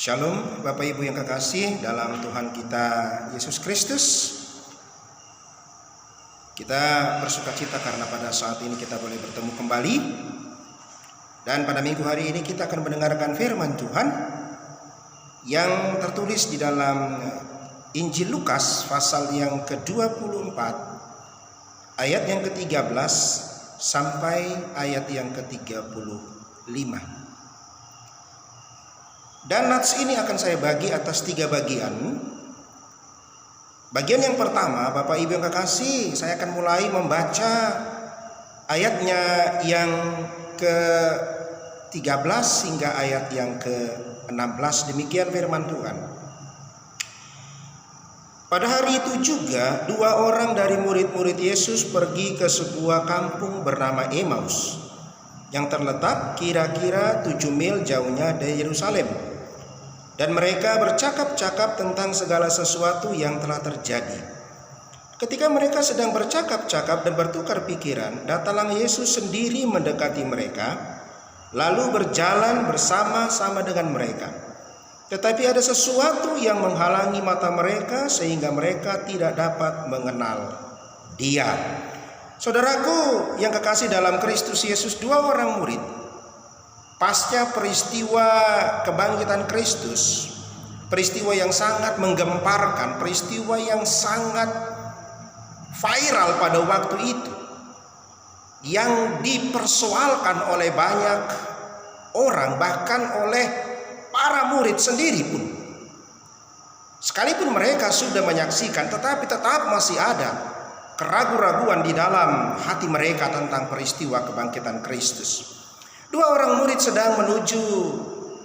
Shalom Bapak Ibu yang kekasih dalam Tuhan kita Yesus Kristus. Kita bersuka cita karena pada saat ini kita boleh bertemu kembali. Dan pada minggu hari ini kita akan mendengarkan firman Tuhan yang tertulis di dalam Injil Lukas pasal yang ke-24 ayat yang ke-13 sampai ayat yang ke-35. Dan nats ini akan saya bagi atas 3 bagian. Bagian yang pertama, Bapak Ibu yang kekasih, saya akan mulai membaca ayatnya yang ke-13 hingga ayat yang ke-16. Demikian firman Tuhan. Pada hari itu juga 2 orang dari murid-murid Yesus pergi ke sebuah kampung bernama Emmaus yang terletak kira-kira 7 mil jauhnya dari Yerusalem. Dan mereka bercakap-cakap tentang segala sesuatu yang telah terjadi. Ketika mereka sedang bercakap-cakap dan bertukar pikiran, datanglah Yesus sendiri mendekati mereka, lalu berjalan bersama-sama dengan mereka. Tetapi ada sesuatu yang menghalangi mata mereka sehingga mereka tidak dapat mengenal Dia. Saudaraku yang kekasih dalam Kristus Yesus, 2 orang murid pasca peristiwa kebangkitan Kristus, peristiwa yang sangat menggemparkan, peristiwa yang sangat viral pada waktu itu, yang dipersoalkan oleh banyak orang, bahkan oleh para murid sendiri pun. Sekalipun mereka sudah menyaksikan, tetapi tetap masih ada keraguan-raguan di dalam hati mereka tentang peristiwa kebangkitan Kristus. 2 orang murid sedang menuju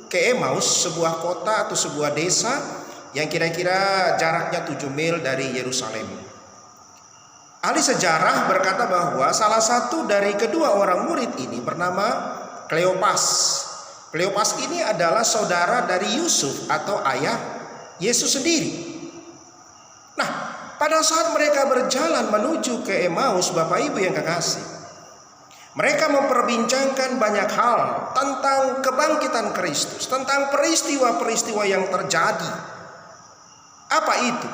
ke Emmaus, sebuah kota atau sebuah desa yang kira-kira jaraknya 7 mil dari Yerusalem. Ahli sejarah berkata bahwa salah satu dari kedua orang murid ini bernama Kleopas. Kleopas ini adalah saudara dari Yusuf atau ayah Yesus sendiri. Nah, pada saat mereka berjalan menuju ke Emmaus, Bapak Ibu yang kekasih, mereka memperbincangkan banyak hal tentang kebangkitan Kristus, tentang peristiwa-peristiwa yang terjadi. Apa itu?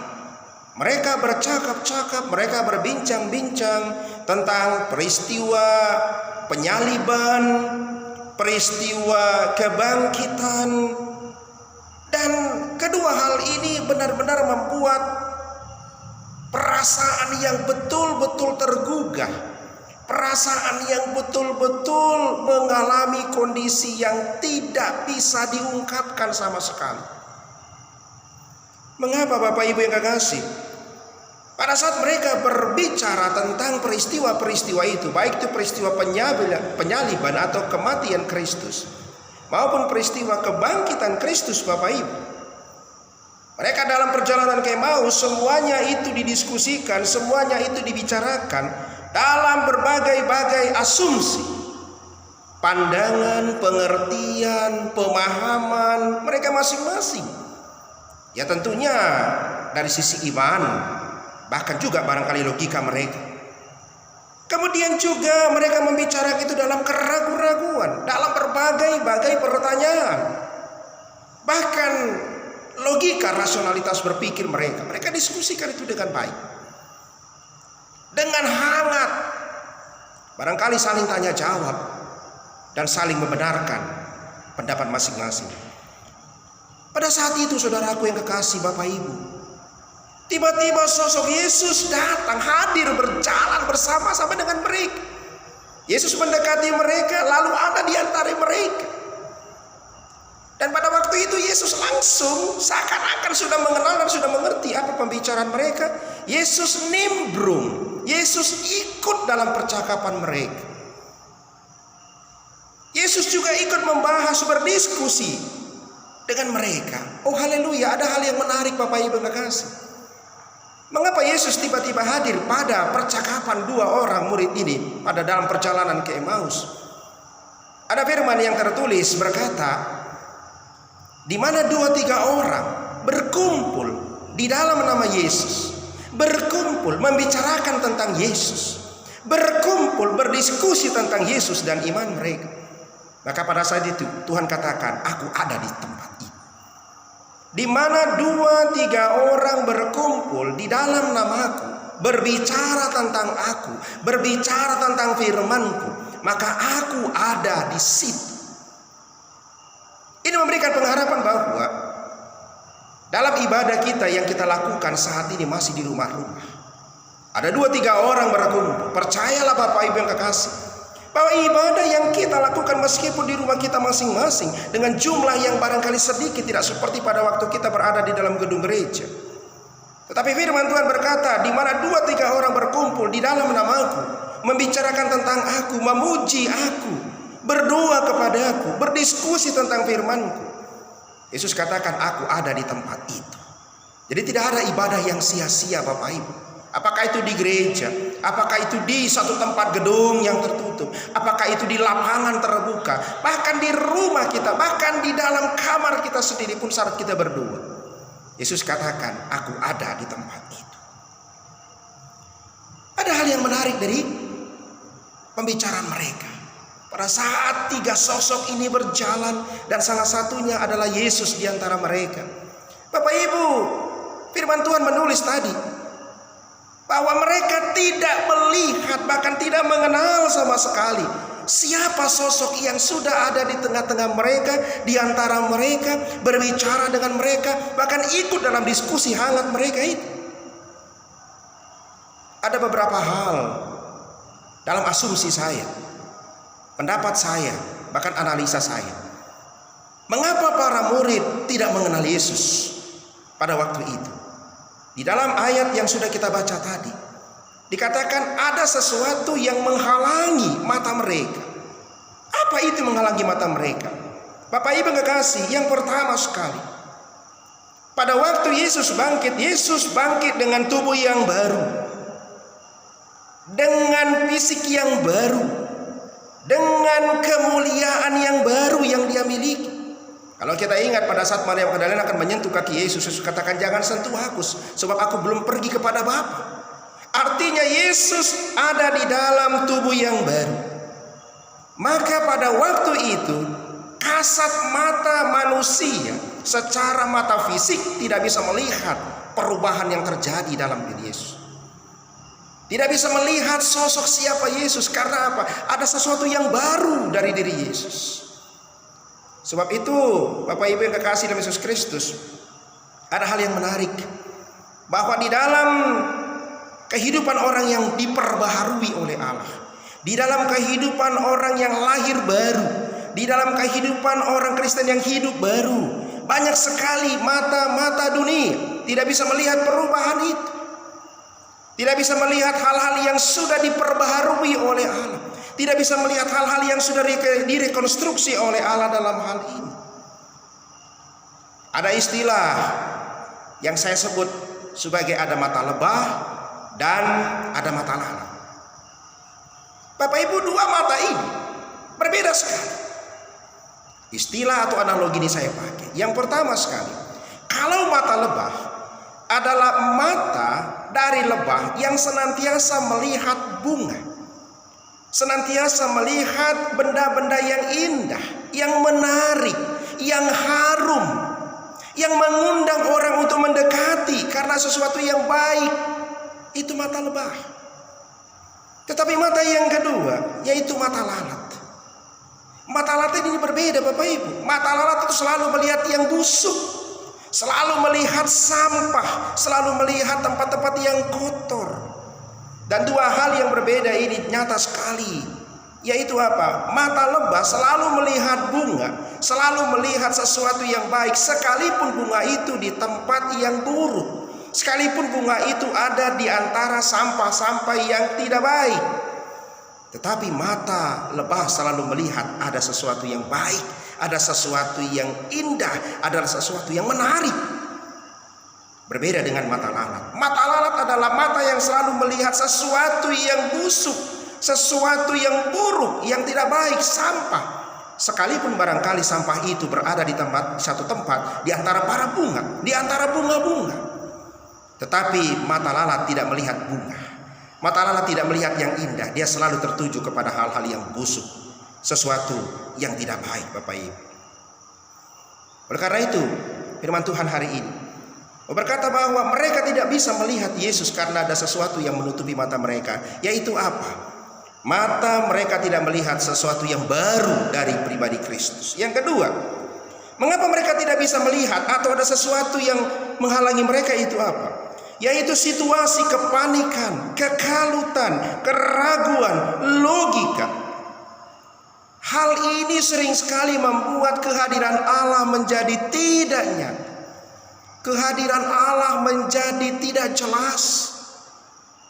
Mereka bercakap-cakap, mereka berbincang-bincang tentang peristiwa penyaliban, peristiwa kebangkitan. Dan kedua hal ini benar-benar membuat perasaan yang betul-betul tergugah. Perasaan yang betul-betul mengalami kondisi yang tidak bisa diungkapkan sama sekali. Mengapa Bapak Ibu yang kekasih? Pada saat mereka berbicara tentang peristiwa-peristiwa itu, baik itu peristiwa penyaliban atau kematian Kristus, maupun peristiwa kebangkitan Kristus, Bapak Ibu, mereka dalam perjalanan ke Emmaus, semuanya itu didiskusikan, semuanya itu dibicarakan dalam berbagai-bagai asumsi, pandangan, pengertian, pemahaman mereka masing-masing. Ya tentunya dari sisi iman, bahkan juga barangkali logika mereka. Kemudian juga mereka membicarakan itu dalam keraguan-raguan, dalam berbagai-bagai pertanyaan. Bahkan logika, rasionalitas berpikir mereka diskusikan itu dengan baik, dengan hangat, barangkali saling tanya jawab dan saling membenarkan pendapat masing-masing. Pada saat itu saudaraku yang kekasih Bapak Ibu, tiba-tiba sosok Yesus datang, hadir, berjalan bersama-sama dengan mereka. Yesus mendekati mereka, lalu ada di antara mereka. Dan pada waktu itu Yesus langsung seakan-akan sudah mengenal dan sudah mengerti apa pembicaraan mereka. Yesus nimbrung, Yesus ikut dalam percakapan mereka. Yesus juga ikut membahas, berdiskusi dengan mereka. Oh haleluya, ada hal yang menarik Bapak Ibu kekasih. Mengapa Yesus tiba-tiba hadir pada percakapan 2 orang murid ini pada dalam perjalanan ke Emmaus? Ada firman yang tertulis berkata, di mana 2-3 orang berkumpul di dalam nama Yesus, berkumpul membicarakan tentang Yesus, berkumpul berdiskusi tentang Yesus dan iman mereka, maka pada saat itu Tuhan katakan, aku ada di tempat itu. Di mana 2-3 orang berkumpul di dalam namaku, berbicara tentang aku, berbicara tentang firmanku, maka aku ada di situ. Ini memberikan pengharapan bahwa dalam ibadah kita yang kita lakukan saat ini masih di rumah-rumah, ada 2-3 orang berkumpul. Percayalah Bapak Ibu yang kekasih, bahwa ibadah yang kita lakukan meskipun di rumah kita masing-masing dengan jumlah yang barangkali sedikit, tidak seperti pada waktu kita berada di dalam gedung gereja. Tetapi firman Tuhan berkata, di mana 2-3 orang berkumpul di dalam namaku, membicarakan tentang aku, memuji aku, berdoa kepada aku, berdiskusi tentang firmanku, Yesus katakan aku ada di tempat itu. Jadi tidak ada ibadah yang sia-sia Bapak Ibu. Apakah itu di gereja, apakah itu di satu tempat gedung yang tertutup, apakah itu di lapangan terbuka, bahkan di rumah kita, bahkan di dalam kamar kita sendiri pun saat kita berdoa, Yesus katakan aku ada di tempat itu. Ada hal yang menarik dari pembicaraan mereka. Pada saat 3 sosok ini berjalan, dan salah satunya adalah Yesus di antara mereka. Bapak Ibu, firman Tuhan menulis tadi bahwa mereka tidak melihat, bahkan tidak mengenal sama sekali siapa sosok yang sudah ada di tengah-tengah mereka, di antara mereka, berbicara dengan mereka, bahkan ikut dalam diskusi hangat mereka itu. Ada beberapa hal dalam asumsi saya, pendapat saya, bahkan analisa saya, mengapa para murid tidak mengenal Yesus pada waktu itu. Di dalam ayat yang sudah kita baca tadi, dikatakan ada sesuatu yang menghalangi mata mereka. Apa itu menghalangi mata mereka? Bapak Ibu kekasih, yang pertama sekali, pada waktu Yesus bangkit dengan tubuh yang baru, dengan fisik yang baru, dengan kemuliaan yang baru yang dia miliki. Kalau kita ingat pada saat Maria Magdalena akan menyentuh kaki Yesus, Yesus katakan jangan sentuh aku, sebab aku belum pergi kepada Bapa. Artinya Yesus ada di dalam tubuh yang baru. Maka pada waktu itu kasat mata manusia secara mata fisik tidak bisa melihat perubahan yang terjadi dalam diri Yesus. Tidak bisa melihat sosok siapa Yesus. Karena apa? Ada sesuatu yang baru dari diri Yesus. Sebab itu Bapak Ibu yang kekasih dalam Yesus Kristus, ada hal yang menarik, bahwa di dalam kehidupan orang yang diperbaharui oleh Allah, di dalam kehidupan orang yang lahir baru, di dalam kehidupan orang Kristen yang hidup baru, banyak sekali mata-mata dunia tidak bisa melihat perubahan itu, tidak bisa melihat hal-hal yang sudah diperbaharui oleh Allah, tidak bisa melihat hal-hal yang sudah direkonstruksi oleh Allah dalam hal ini. Ada istilah yang saya sebut sebagai ada mata lebah dan ada mata lalat. Bapak Ibu, 2 mata ini berbeda sekali. Istilah atau analogi ini saya pakai. Yang pertama sekali, kalau mata lebah adalah mata dari lebah yang senantiasa melihat bunga, senantiasa melihat benda-benda yang indah, yang menarik, yang harum, yang mengundang orang untuk mendekati karena sesuatu yang baik. Itu mata lebah. Tetapi mata yang kedua, yaitu mata lalat. Mata lalat ini berbeda Bapak Ibu. Mata lalat itu selalu melihat yang busuk, selalu melihat sampah, selalu melihat tempat-tempat yang kotor. Dan 2 hal yang berbeda ini nyata sekali, yaitu apa? Mata lebah selalu melihat bunga, selalu melihat sesuatu yang baik, sekalipun bunga itu di tempat yang buruk, sekalipun bunga itu ada di antara sampah-sampah yang tidak baik. Tetapi mata lebah selalu melihat ada sesuatu yang baik, ada sesuatu yang indah, ada sesuatu yang menarik. Berbeda dengan mata lalat. Mata lalat adalah mata yang selalu melihat sesuatu yang busuk, sesuatu yang buruk, yang tidak baik, sampah. Sekalipun barangkali sampah itu berada di satu tempat di antara para bunga, di antara bunga-bunga. Tetapi mata lalat tidak melihat bunga. Mata lalat tidak melihat yang indah. Dia selalu tertuju kepada hal-hal yang busuk, sesuatu yang tidak baik Bapak Ibu. Oleh karena itu, firman Tuhan hari ini. Berkata bahwa mereka tidak bisa melihat Yesus karena ada sesuatu yang menutupi mata mereka. Yaitu apa? Mata mereka tidak melihat sesuatu yang baru dari pribadi Kristus. Yang kedua, mengapa mereka tidak bisa melihat atau ada sesuatu yang menghalangi mereka itu apa? Yaitu situasi kepanikan, kekalutan, keraguan, logika. Hal ini sering sekali membuat kehadiran Allah menjadi tidak nyata. Kehadiran Allah menjadi tidak jelas.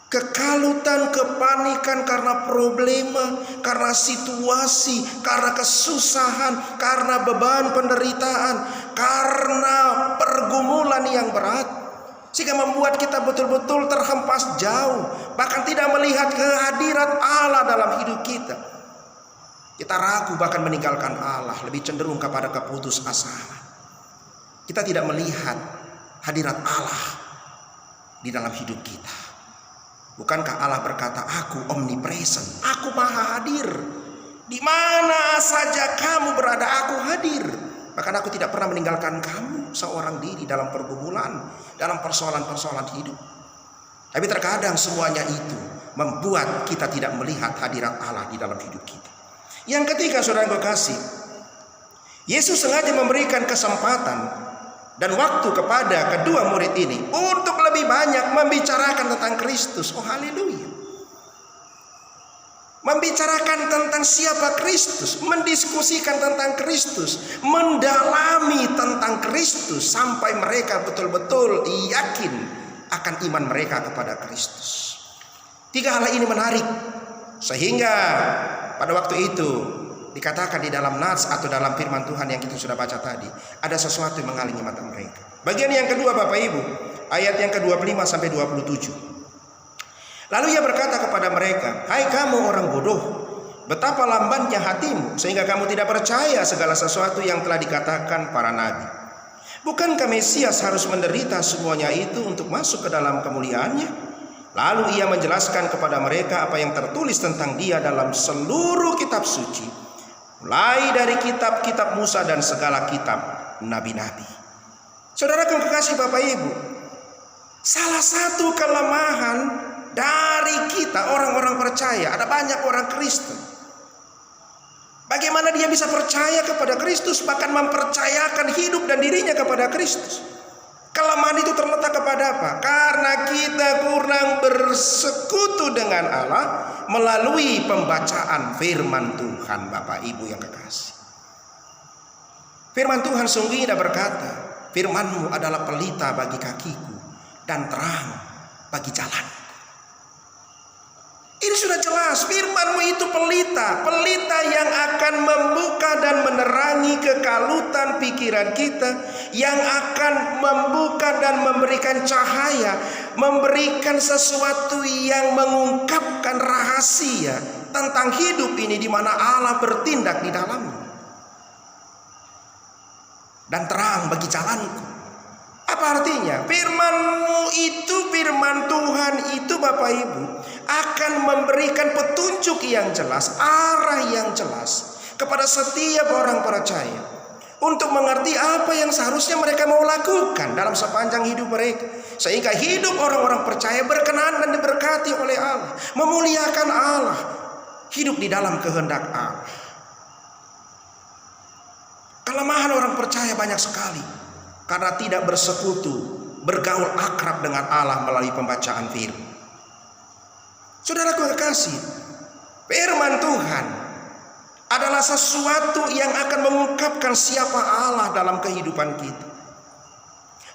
Kekalutan, kepanikan karena problema, karena situasi, karena kesusahan, karena beban penderitaan, karena pergumulan yang berat, sehingga membuat kita betul-betul terhempas jauh, bahkan tidak melihat kehadiran Allah dalam hidup kita. Kita ragu bahkan meninggalkan Allah, lebih cenderung kepada keputusasaan. Kita tidak melihat hadirat Allah di dalam hidup kita. Bukankah Allah berkata, aku omnipresent, aku maha hadir. Di mana saja kamu berada, aku hadir. Bahkan aku tidak pernah meninggalkan kamu seorang diri dalam pergumulan, dalam persoalan-persoalan hidup. Tapi terkadang semuanya itu membuat kita tidak melihat hadirat Allah di dalam hidup kita. Yang ketiga, saudara yang kekasih, Yesus sengaja memberikan kesempatan dan waktu kepada kedua murid ini untuk lebih banyak membicarakan tentang Kristus. Oh haleluya. Membicarakan tentang siapa Kristus, mendiskusikan tentang Kristus, mendalami tentang Kristus sampai mereka betul-betul yakin akan iman mereka kepada Kristus. Tiga hal ini menarik, sehingga pada waktu itu dikatakan di dalam nats atau dalam firman Tuhan yang kita sudah baca tadi, ada sesuatu yang menghalangi mata mereka. Bagian yang kedua Bapak Ibu, ayat yang ke-25 sampai 27. Lalu ia berkata kepada mereka, hai kamu orang bodoh, betapa lambannya hatimu sehingga kamu tidak percaya segala sesuatu yang telah dikatakan para nabi. Bukankah Mesias harus menderita semuanya itu untuk masuk ke dalam kemuliaannya? Lalu ia menjelaskan kepada mereka apa yang tertulis tentang dia dalam seluruh kitab suci, mulai dari kitab-kitab Musa dan segala kitab nabi-nabi. Saudara yang kekasih Bapak Ibu, salah satu kelemahan dari kita orang-orang percaya, ada banyak orang Kristen, bagaimana dia bisa percaya kepada Kristus, bahkan mempercayakan hidup dan dirinya kepada Kristus. Kelemahan itu terletak kepada apa? Karena kita kurang bersekutu dengan Allah melalui pembacaan firman Tuhan. Bapak Ibu yang kekasih, firman Tuhan sungguh indah berkata, firman-Mu adalah pelita bagi kakiku dan terang bagi jalan. Ini sudah jelas, firman-Mu itu pelita, pelita yang akan membuka dan menerangi kekalutan pikiran kita, yang akan membuka dan memberikan cahaya, memberikan sesuatu yang mengungkapkan rahasia tentang hidup ini di mana Allah bertindak di dalamnya. Dan terang bagi jalanku. Apa artinya? Firman-Mu itu, firman Tuhan itu Bapak Ibu, akan memberikan petunjuk yang jelas, arah yang jelas kepada setiap orang percaya untuk mengerti apa yang seharusnya mereka mau lakukan dalam sepanjang hidup mereka, sehingga hidup orang-orang percaya berkenan dan diberkati oleh Allah, memuliakan Allah, hidup di dalam kehendak Allah. Kelemahan orang percaya banyak sekali karena tidak bersekutu, bergaul akrab dengan Allah melalui pembacaan firman. Saudaraku kekasih, firman Tuhan adalah sesuatu yang akan mengungkapkan siapa Allah dalam kehidupan kita.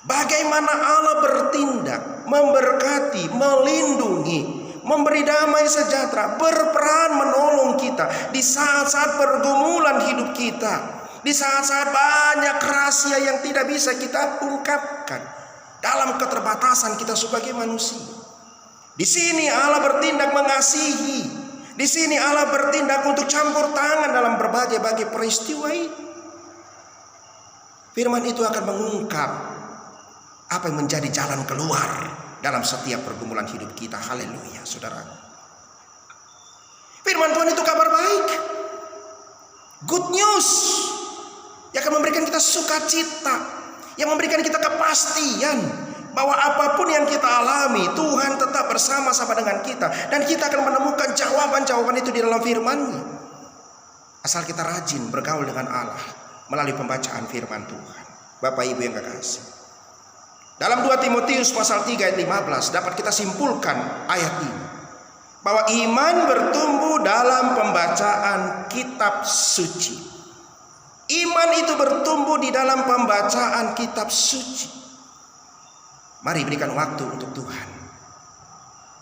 Bagaimana Allah bertindak, memberkati, melindungi, memberi damai sejahtera, berperan menolong kita di saat-saat pergumulan hidup kita, di saat-saat banyak rahasia yang tidak bisa kita ungkapkan dalam keterbatasan kita sebagai manusia. Di sini Allah bertindak mengasihi. Di sini Allah bertindak untuk campur tangan dalam berbagai-bagai peristiwa ini. Firman itu akan mengungkap apa yang menjadi jalan keluar dalam setiap pergumulan hidup kita. Haleluya, saudara. Firman Tuhan itu kabar baik, good news, yang akan memberikan kita sukacita, yang yang memberikan kita kepastian bahwa apapun yang kita alami, Tuhan tetap bersama-sama dengan kita, dan kita akan menemukan jawaban-jawaban itu di dalam firman-Nya. Asal kita rajin bergaul dengan Allah melalui pembacaan firman Tuhan. Bapak Ibu yang kekasih, dalam 2 Timotius pasal 3 ayat 15 dapat kita simpulkan ayat ini, bahwa iman bertumbuh dalam pembacaan kitab suci. Iman itu bertumbuh di dalam pembacaan kitab suci. Mari berikan waktu untuk Tuhan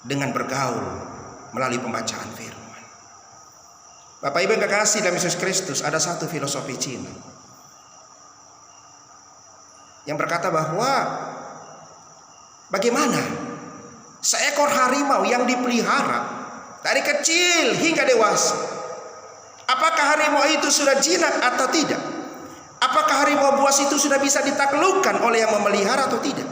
dengan bergaul melalui pembacaan firman. Bapak Ibu yang kekasih dalam Yesus Kristus, ada satu filosofi Cina yang berkata bahwa bagaimana seekor harimau yang dipelihara dari kecil hingga dewasa, apakah harimau itu sudah jinak atau tidak? Apakah harimau buas itu sudah bisa ditaklukkan oleh yang memelihara atau tidak?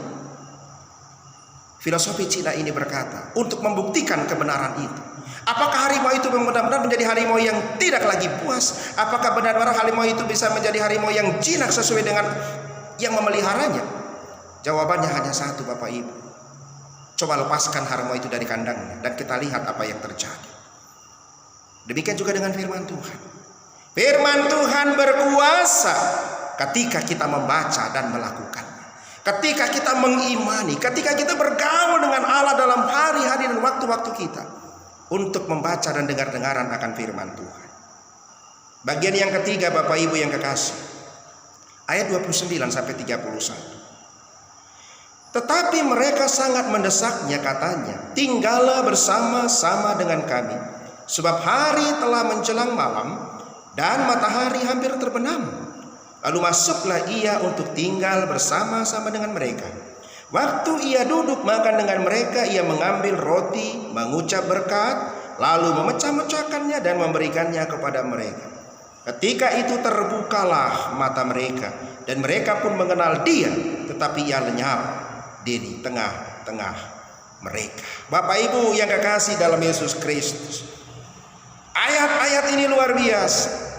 Filosofi Cina ini berkata, untuk membuktikan kebenaran itu, apakah harimau itu benar-benar menjadi harimau yang tidak lagi puas? Apakah benar-benar harimau itu bisa menjadi harimau yang jinak sesuai dengan yang memeliharanya? Jawabannya hanya satu, Bapak Ibu. Coba lepaskan harimau itu dari kandangnya dan kita lihat apa yang terjadi. Demikian juga dengan firman Tuhan. Firman Tuhan berkuasa ketika kita membaca dan melakukannya. Ketika kita mengimani, ketika kita bergaul dengan Allah dalam hari-hari dan waktu-waktu kita untuk membaca dan dengar-dengaran akan firman Tuhan. Bagian yang ketiga, Bapak Ibu yang kekasih, ayat 29 sampai 31. Tetapi mereka sangat mendesaknya, katanya, tinggallah bersama-sama dengan kami, sebab hari telah menjelang malam dan matahari hampir terbenam. Lalu masuklah ia untuk tinggal bersama-sama dengan mereka. Waktu ia duduk makan dengan mereka, ia mengambil roti, mengucap berkat, lalu memecah-mecahkannya dan memberikannya kepada mereka. Ketika itu terbukalah mata mereka, dan mereka pun mengenal dia, tetapi ia lenyap di tengah-tengah mereka. Bapak Ibu yang kekasih dalam Yesus Kristus, ayat-ayat ini luar biasa.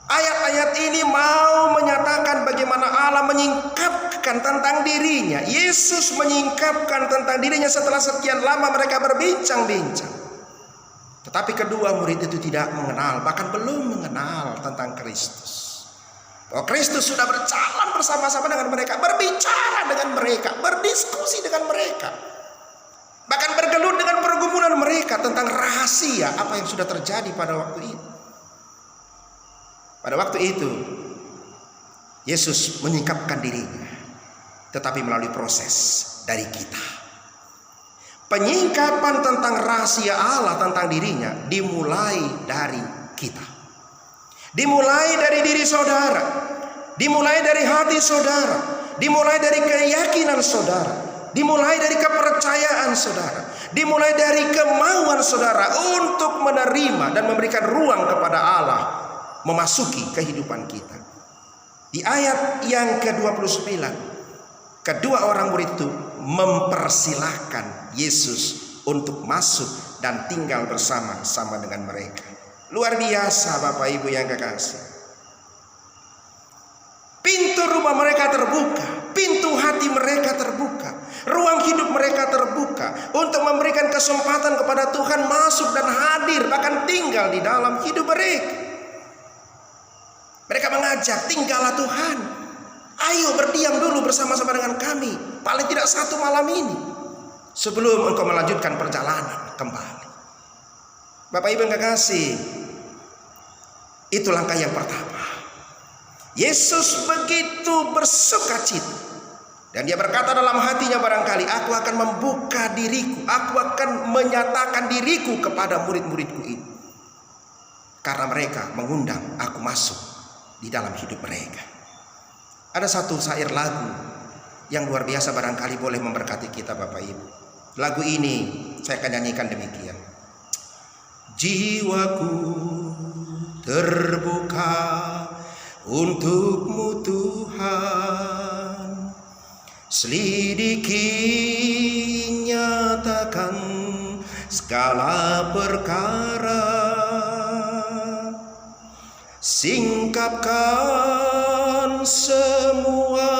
Ayat-ayat ini mau menyatakan bagaimana Allah menyingkapkan tentang dirinya. Yesus menyingkapkan tentang dirinya setelah sekian lama mereka berbincang-bincang. Tetapi kedua murid itu tidak mengenal, bahkan belum mengenal tentang Kristus. Bahwa Kristus sudah berjalan bersama-sama dengan mereka, berbicara dengan mereka, berdiskusi dengan mereka, bahkan bergelut dengan pergumulan mereka tentang rahasia apa yang sudah terjadi pada waktu itu. Pada waktu itu Yesus menyingkapkan dirinya, tetapi melalui proses dari kita. Penyingkapan tentang rahasia Allah tentang dirinya dimulai dari kita. Dimulai dari diri saudara, dimulai dari hati saudara, dimulai dari keyakinan saudara, dimulai dari kepercayaan saudara, dimulai dari kemauan saudara untuk menerima dan memberikan ruang kepada Allah memasuki kehidupan kita. Di ayat yang ke-29, kedua orang murid itu mempersilahkan Yesus untuk masuk dan tinggal bersama-sama dengan mereka. Luar biasa, Bapak Ibu yang kekasih. Pintu rumah mereka terbuka, pintu hati mereka terbuka, ruang hidup mereka terbuka untuk memberikan kesempatan kepada Tuhan masuk dan hadir, bahkan tinggal di dalam hidup mereka. Mereka mengajak, tinggallah Tuhan, ayo berdiam dulu bersama-sama dengan kami, paling tidak satu malam ini, sebelum engkau melanjutkan perjalanan kembali. Bapak Ibu yang kekasih, itu langkah yang pertama. Yesus begitu bersukacita, dan dia berkata dalam hatinya, barangkali aku akan membuka diriku, aku akan menyatakan diriku kepada murid-muridku ini, karena mereka mengundang aku masuk di dalam hidup mereka. Ada satu syair lagu yang luar biasa, barangkali boleh memberkati kita, Bapak Ibu. Lagu ini saya akan nyanyikan demikian. Jiwaku terbuka untuk-Mu Tuhan, selidiki, nyatakan segala perkara, singkapkan semua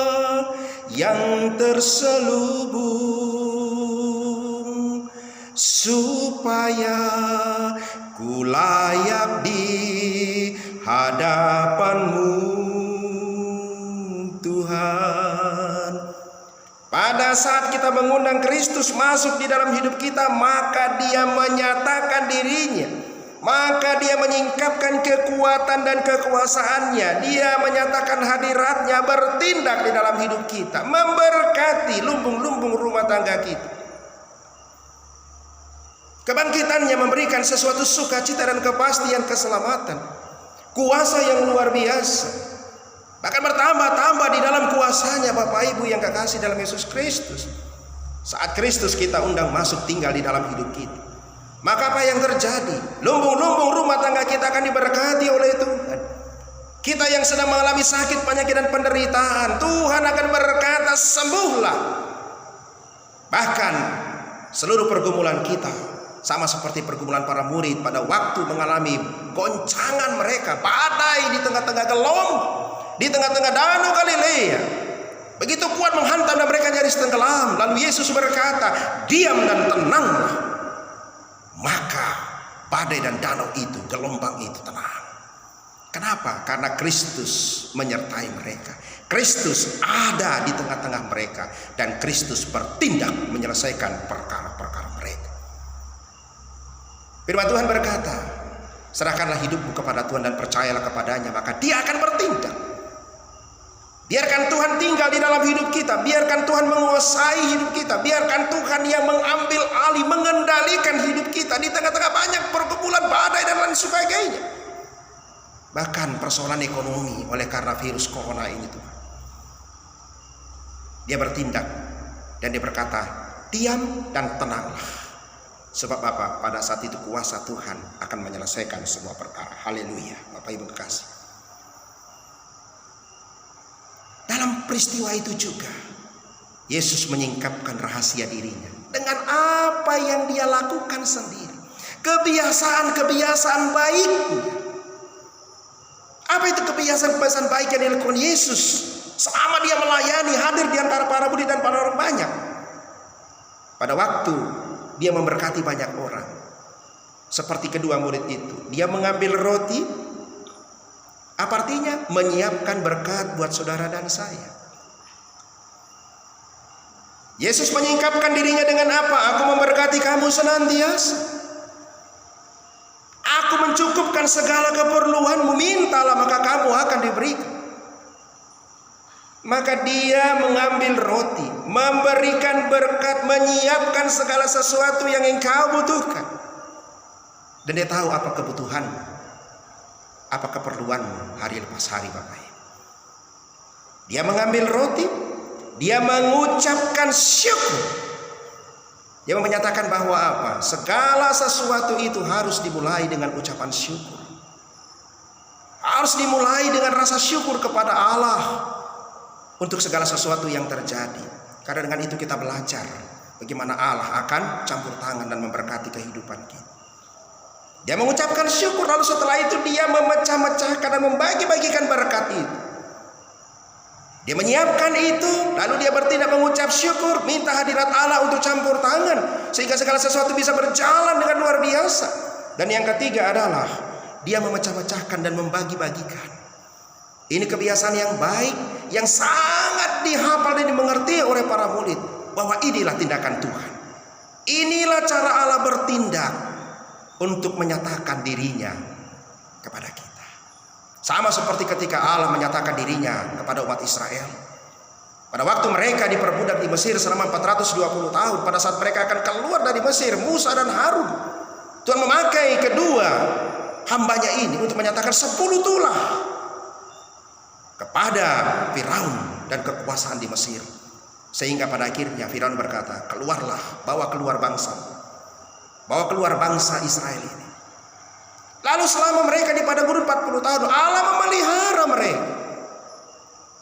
yang terselubung, supaya ku layak di hadapan-Mu, Tuhan. Pada saat kita mengundang Kristus masuk di dalam hidup kita, maka Dia menyatakan dirinya, maka Dia menyingkapkan kekuatan dan kekuasaannya. Dia menyatakan hadiratnya bertindak di dalam hidup kita, memberkati lumbung-lumbung rumah tangga kita. Kebangkitannya memberikan sesuatu sukacita dan kepastian keselamatan, kuasa yang luar biasa. Bahkan bertambah-tambah di dalam kuasanya, Bapak Ibu yang kekasih dalam Yesus Kristus. Saat Kristus kita undang masuk tinggal di dalam hidup kita, maka apa yang terjadi? Lumbung-lumbung rumah tangga kita akan diberkati oleh Tuhan. Kita yang sedang mengalami sakit, penyakit dan penderitaan, Tuhan akan berkata, sembuhlah. Bahkan seluruh pergumulan kita sama seperti pergumulan para murid pada waktu mengalami goncangan mereka, badai di tengah-tengah gelombang, di tengah-tengah danau Galilea, begitu kuat menghantam dan mereka nyaris tenggelam. Lalu Yesus berkata, diam dan tenanglah. Maka badai dan danau itu, gelombang itu tenang. Kenapa? Karena Kristus menyertai mereka. Kristus ada di tengah-tengah mereka, dan Kristus bertindak menyelesaikan perkara-perkara mereka. Firman Tuhan berkata, serahkanlah hidupmu kepada Tuhan dan percayalah kepadanya, maka Dia akan bertindak. Biarkan Tuhan tinggal di dalam hidup kita, biarkan Tuhan menguasai hidup kita, biarkan Tuhan yang mengambil alih, mengendalikan hidup kita di tengah-tengah banyak pergumulan, badai dan lain sebagainya. Bahkan persoalan ekonomi oleh karena virus corona ini, Tuhan, Dia bertindak dan Dia berkata, diam dan tenanglah. Sebab apa? Pada saat itu kuasa Tuhan akan menyelesaikan semua perkara. Haleluya, Bapak Ibu kekasih. Dalam peristiwa itu juga Yesus menyingkapkan rahasia dirinya dengan apa yang Dia lakukan sendiri, kebiasaan-kebiasaan baiknya. Apa itu kebiasaan-kebiasaan baik yang dilakukan Yesus selama Dia melayani, hadir di antara para murid dan para orang banyak? Pada waktu Dia memberkati banyak orang, seperti kedua murid itu, Dia mengambil roti. Apa artinya? Menyiapkan berkat buat saudara dan saya. Yesus menyingkapkan dirinya dengan apa? Aku memberkati kamu senantiasa. Aku mencukupkan segala keperluanmu, mintalah maka kamu akan diberikan. Maka Dia mengambil roti, memberikan berkat, menyiapkan segala sesuatu yang engkau butuhkan. Dan Dia tahu apa kebutuhanmu, apa keperluanmu hari lepas hari, Bapak Ibu. Dia mengambil roti, Dia mengucapkan syukur. Dia menyatakan bahwa apa? Segala sesuatu itu harus dimulai dengan ucapan syukur. Harus dimulai dengan rasa syukur kepada Allah untuk segala sesuatu yang terjadi. Karena dengan itu kita belajar bagaimana Allah akan campur tangan dan memberkati kehidupan kita. Dia mengucapkan syukur, lalu setelah itu Dia memecah-mecahkan dan membagi-bagikan berkat itu. Dia menyiapkan itu, lalu Dia bertindak mengucap syukur, minta hadirat Allah untuk campur tangan, sehingga segala sesuatu bisa berjalan dengan luar biasa. Dan yang ketiga adalah Dia memecah-mecahkan dan membagi-bagikan. Ini kebiasaan yang baik, yang sangat dihafal dan dimengerti oleh para murid, bahwa inilah tindakan Tuhan. Inilah cara Allah bertindak untuk menyatakan dirinya kepada kita. Sama seperti ketika Allah menyatakan dirinya kepada umat Israel. Pada waktu mereka diperbudak di Mesir selama 420 tahun, pada saat mereka akan keluar dari Mesir, Musa dan Harun, Tuhan memakai kedua hambanya ini untuk menyatakan 10 tulah kepada Firaun dan kekuasaan di Mesir. Sehingga pada akhirnya Firaun berkata, keluarlah, bawa keluar bangsa Israel ini. Lalu selama mereka di padang gurun 40 tahun, Allah memelihara mereka,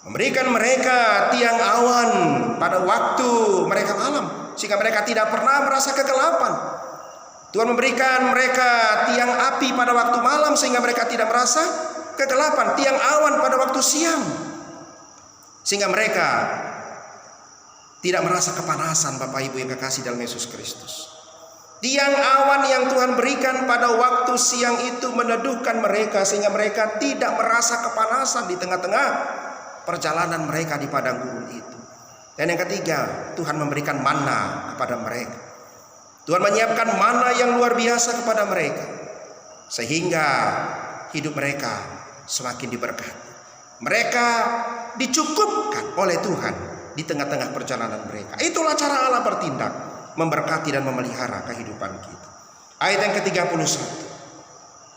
memberikan mereka tiang awan pada waktu mereka malam, sehingga mereka tidak pernah merasa kegelapan. Tuhan memberikan mereka tiang api pada waktu malam, sehingga mereka tidak merasa kegelapan. Tiang awan pada waktu siang, sehingga mereka tidak merasa kepanasan Bapak Ibu yang kekasih dalam Yesus Kristus. Tiang awan yang Tuhan berikan pada waktu siang itu meneduhkan mereka sehingga mereka tidak merasa kepanasan di tengah-tengah perjalanan mereka di padang gurun itu. Dan yang ketiga, Tuhan memberikan manna kepada mereka. Tuhan menyiapkan manna yang luar biasa kepada mereka, sehingga hidup mereka semakin diberkati. Mereka dicukupkan oleh Tuhan di tengah-tengah perjalanan mereka. Itulah cara Allah bertindak, memberkati dan memelihara kehidupan kita. Ayat yang ke-31.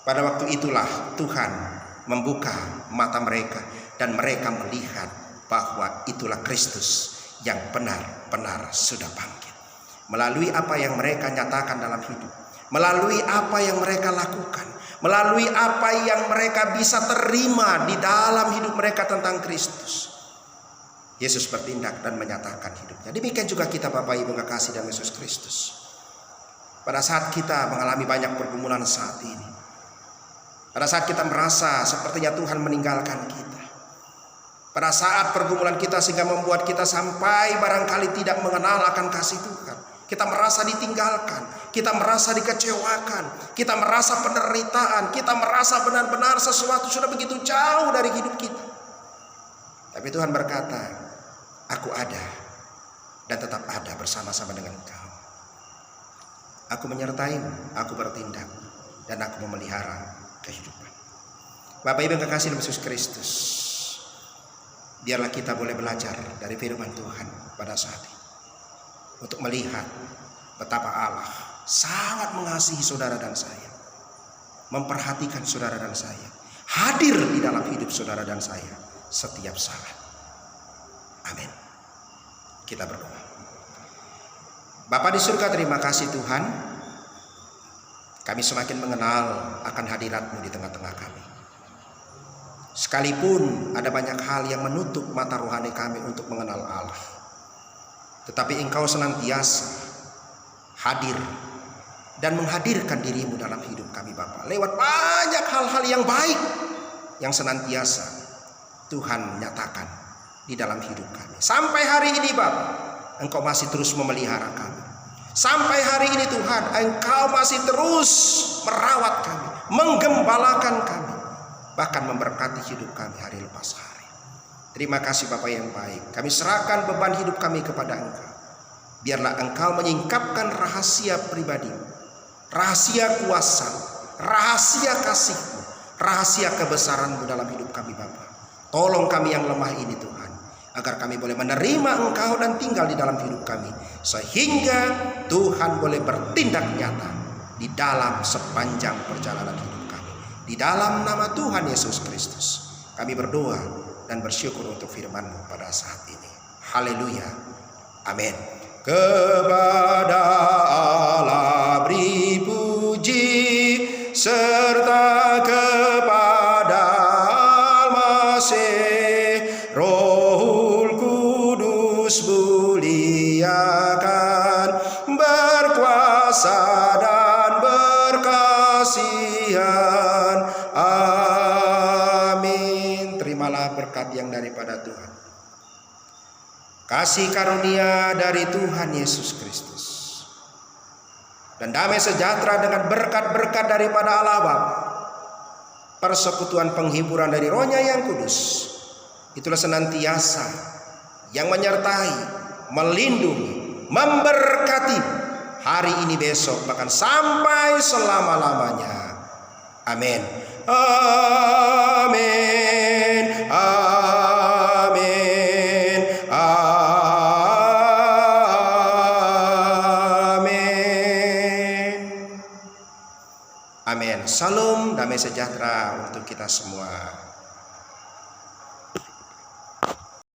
Pada waktu itulah Tuhan membuka mata mereka dan mereka melihat bahwa itulah Kristus yang benar-benar sudah bangkit. Melalui apa yang mereka nyatakan dalam hidup, melalui apa yang mereka lakukan, melalui apa yang mereka bisa terima di dalam hidup mereka tentang Kristus, Yesus bertindak dan menyatakan hidupnya. Demikian juga kita Bapak Ibu kekasih dalam Yesus Kristus. Pada saat kita mengalami banyak pergumulan saat ini, pada saat kita merasa sepertinya Tuhan meninggalkan kita, pada saat pergumulan kita sehingga membuat kita sampai barangkali tidak mengenal akan kasih Tuhan, kita merasa ditinggalkan, kita merasa dikecewakan, kita merasa penderitaan, kita merasa benar-benar sesuatu sudah begitu jauh dari hidup kita. Tapi Tuhan berkata, aku ada dan tetap ada bersama-sama dengan engkau. Aku menyertaimu, aku bertindak, dan aku memelihara kehidupan. Bapak Ibu yang kekasih dalam Yesus Kristus, biarlah kita boleh belajar dari firman Tuhan pada saat ini, untuk melihat betapa Allah sangat mengasihi saudara dan saya, memperhatikan saudara dan saya, hadir di dalam hidup saudara dan saya setiap saat. Amin. Kita berdoa. Bapa di surga, terima kasih Tuhan, kami semakin mengenal akan hadirat-Mu di tengah-tengah kami. Sekalipun ada banyak hal yang menutup mata rohani kami untuk mengenal Allah, tetapi Engkau senantiasa hadir dan menghadirkan diri-Mu dalam hidup kami Bapa, lewat banyak hal-hal yang baik yang senantiasa Tuhan nyatakan di dalam hidup kami. Sampai hari ini Bapa, Engkau masih terus memelihara kami. Sampai hari ini Tuhan, Engkau masih terus merawat kami, menggembalakan kami, bahkan memberkati hidup kami hari lepas hari. Terima kasih Bapa yang baik. Kami serahkan beban hidup kami kepada Engkau. Biarlah Engkau menyingkapkan rahasia pribadi, rahasia kuasa, rahasia kasih-Mu, rahasia kebesaran-Mu dalam hidup kami Bapa. Tolong kami yang lemah ini Tuhan, agar kami boleh menerima Engkau dan tinggal di dalam hidup kami, sehingga Tuhan boleh bertindak nyata di dalam sepanjang perjalanan hidup kami. Di dalam nama Tuhan Yesus Kristus kami berdoa dan bersyukur untuk firman-Mu pada saat ini. Haleluya. Amin. Kepada Allah beri puji, serta kepada Al-Masih, Rohul Kudus muliakan, berkuasa dan berkasihan. Amin. Terimalah berkat yang daripada Tuhan, kasih karunia dari Tuhan Yesus Kristus, dan damai sejahtera dengan berkat-berkat daripada Allah Bapa, persekutuan penghiburan dari Roh-Nya yang kudus, itulah senantiasa yang menyertai, melindungi, memberkati hari ini, besok, bahkan sampai selama-lamanya. Amin. Amin. Amin. Amin. Amin. Salam damai sejahtera untuk kita semua.